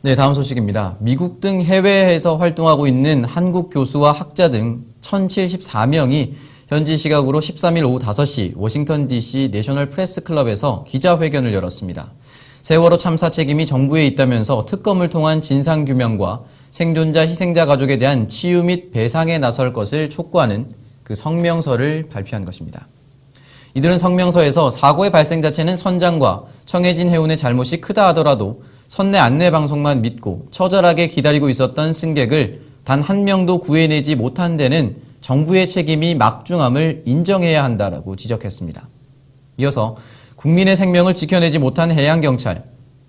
네, 다음 소식입니다. 미국 등 해외에서 활동하고 있는 한국 교수와 학자 등 1,074명이 현지 시각으로 13일 오후 5시 워싱턴 DC 내셔널 프레스 클럽에서 기자회견을 열었습니다. 세월호 참사 책임이 정부에 있다면서 특검을 통한 진상규명과 생존자 희생자 가족에 대한 치유 및 배상에 나설 것을 촉구하는 그 성명서를 발표한 것입니다. 이들은 성명서에서 사고의 발생 자체는 선장과 청해진 해운의 잘못이 크다 하더라도 선내 안내 방송만 믿고 처절하게 기다리고 있었던 승객을 단 한 명도 구해내지 못한 데는 정부의 책임이 막중함을 인정해야 한다라고 지적했습니다. 이어서 국민의 생명을 지켜내지 못한 해양경찰,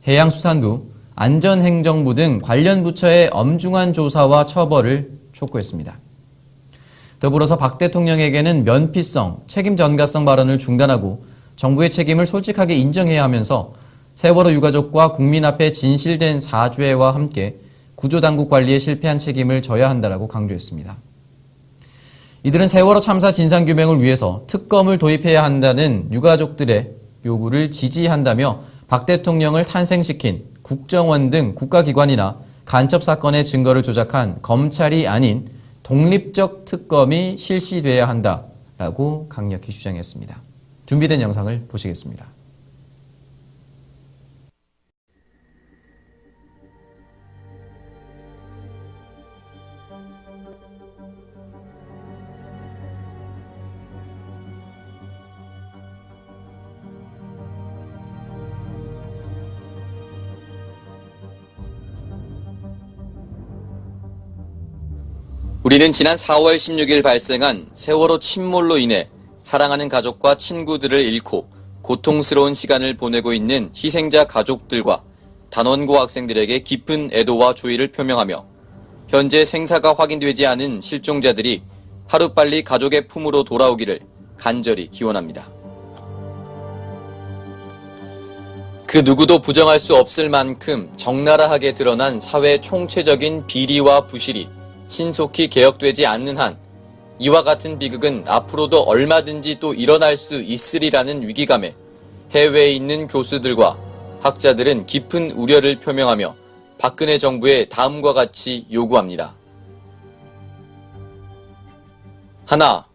해양수산부, 안전행정부 등 관련 부처의 엄중한 조사와 처벌을 촉구했습니다. 더불어서 박 대통령에게는 면피성, 책임 전가성 발언을 중단하고 정부의 책임을 솔직하게 인정해야 하면서 세월호 유가족과 국민 앞에 진실된 사죄와 함께 구조당국 관리에 실패한 책임을 져야 한다라고 강조했습니다. 이들은 세월호 참사 진상규명을 위해서 특검을 도입해야 한다는 유가족들의 요구를 지지한다며 박 대통령을 탄생시킨 국정원 등 국가기관이나 간첩사건의 증거를 조작한 검찰이 아닌 독립적 특검이 실시돼야 한다라고 강력히 주장했습니다. 준비된 영상을 보시겠습니다. 우리는 지난 4월 16일 발생한 세월호 침몰로 인해 사랑하는 가족과 친구들을 잃고 고통스러운 시간을 보내고 있는 희생자 가족들과 단원고 학생들에게 깊은 애도와 조의를 표명하며 현재 생사가 확인되지 않은 실종자들이 하루빨리 가족의 품으로 돌아오기를 간절히 기원합니다. 그 누구도 부정할 수 없을 만큼 적나라하게 드러난 사회 총체적인 비리와 부실이 신속히 개혁되지 않는 한 이와 같은 비극은 앞으로도 얼마든지 또 일어날 수 있으리라는 위기감에 해외에 있는 교수들과 학자들은 깊은 우려를 표명하며 박근혜 정부에 다음과 같이 요구합니다. 하나,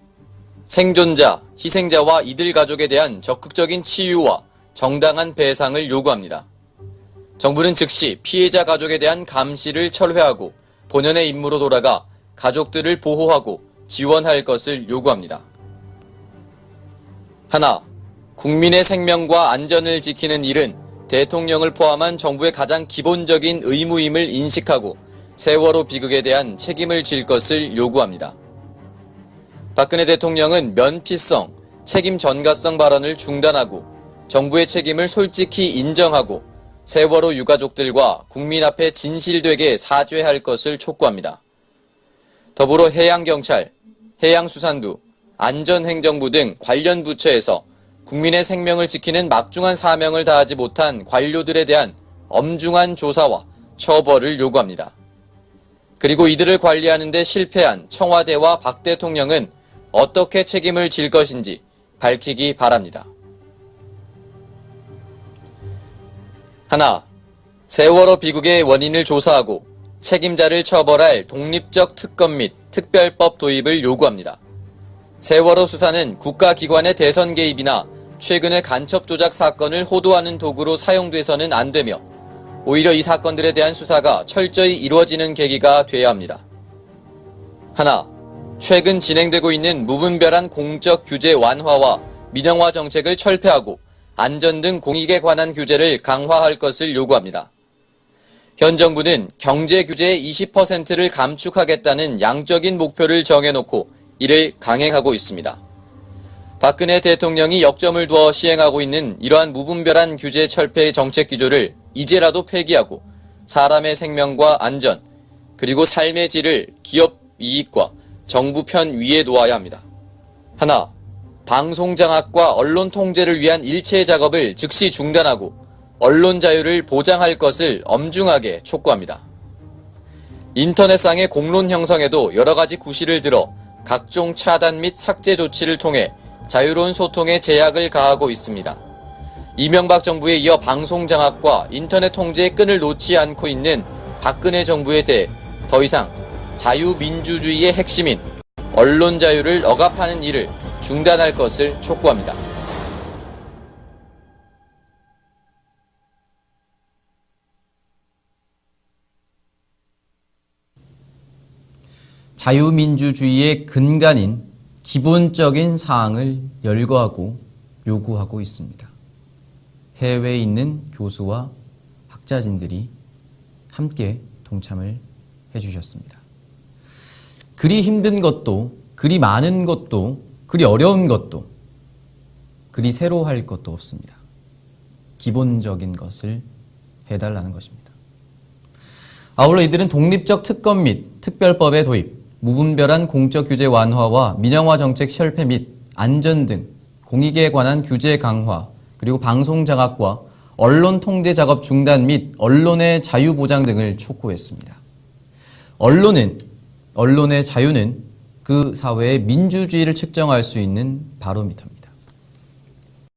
생존자, 희생자와 이들 가족에 대한 적극적인 치유와 정당한 배상을 요구합니다. 정부는 즉시 피해자 가족에 대한 감시를 철회하고 본연의 임무로 돌아가 가족들을 보호하고 지원할 것을 요구합니다. 하나, 국민의 생명과 안전을 지키는 일은 대통령을 포함한 정부의 가장 기본적인 의무임을 인식하고 세월호 비극에 대한 책임을 질 것을 요구합니다. 박근혜 대통령은 면피성, 책임 전가성 발언을 중단하고 정부의 책임을 솔직히 인정하고 세월호 유가족들과 국민 앞에 진실되게 사죄할 것을 촉구합니다. 더불어 해양경찰, 해양수산부, 안전행정부 등 관련 부처에서 국민의 생명을 지키는 막중한 사명을 다하지 못한 관료들에 대한 엄중한 조사와 처벌을 요구합니다. 그리고 이들을 관리하는 데 실패한 청와대와 박 대통령은 어떻게 책임을 질 것인지 밝히기 바랍니다. 하나, 세월호 비극의 원인을 조사하고 책임자를 처벌할 독립적 특검 및 특별법 도입을 요구합니다. 세월호 수사는 국가기관의 대선 개입이나 최근의 간첩 조작 사건을 호도하는 도구로 사용돼서는 안 되며 오히려 이 사건들에 대한 수사가 철저히 이루어지는 계기가 돼야 합니다. 하나, 최근 진행되고 있는 무분별한 공적 규제 완화와 민영화 정책을 철폐하고 안전 등 공익에 관한 규제를 강화할 것을 요구합니다. 현 정부는 경제 규제의 20%를 감축하겠다는 양적인 목표를 정해놓고 이를 강행하고 있습니다. 박근혜 대통령이 역점을 두어 시행하고 있는 이러한 무분별한 규제 철폐 정책 기조를 이제라도 폐기하고 사람의 생명과 안전, 그리고 삶의 질을 기업 이익과 정부 편 위에 놓아야 합니다. 하나, 방송 장악과 언론 통제를 위한 일체 작업을 즉시 중단하고 언론 자유를 보장할 것을 엄중하게 촉구합니다. 인터넷상의 공론 형성에도 여러 가지 구실을 들어 각종 차단 및 삭제 조치를 통해 자유로운 소통에 제약을 가하고 있습니다. 이명박 정부에 이어 방송 장악과 인터넷 통제의 끈을 놓지 않고 있는 박근혜 정부에 대해 더 이상 자유민주주의의 핵심인 언론 자유를 억압하는 일을 중단할 것을 촉구합니다. 자유민주주의의 근간인 기본적인 사항을 열거하고 요구하고 있습니다. 해외에 있는 교수와 학자진들이 함께 동참을 해주셨습니다. 그리 힘든 것도, 그리 많은 것도, 그리 어려운 것도, 그리 새로 할 것도 없습니다. 기본적인 것을 해달라는 것입니다. 아울러 이들은 독립적 특검 및 특별법의 도입, 무분별한 공적 규제 완화와 민영화 정책 실패 및 안전 등 공익에 관한 규제 강화, 그리고 방송 장악과 언론 통제 작업 중단 및 언론의 자유 보장 등을 촉구했습니다. 언론의 자유는 그 사회의 민주주의를 측정할 수 있는 바로미터입니다.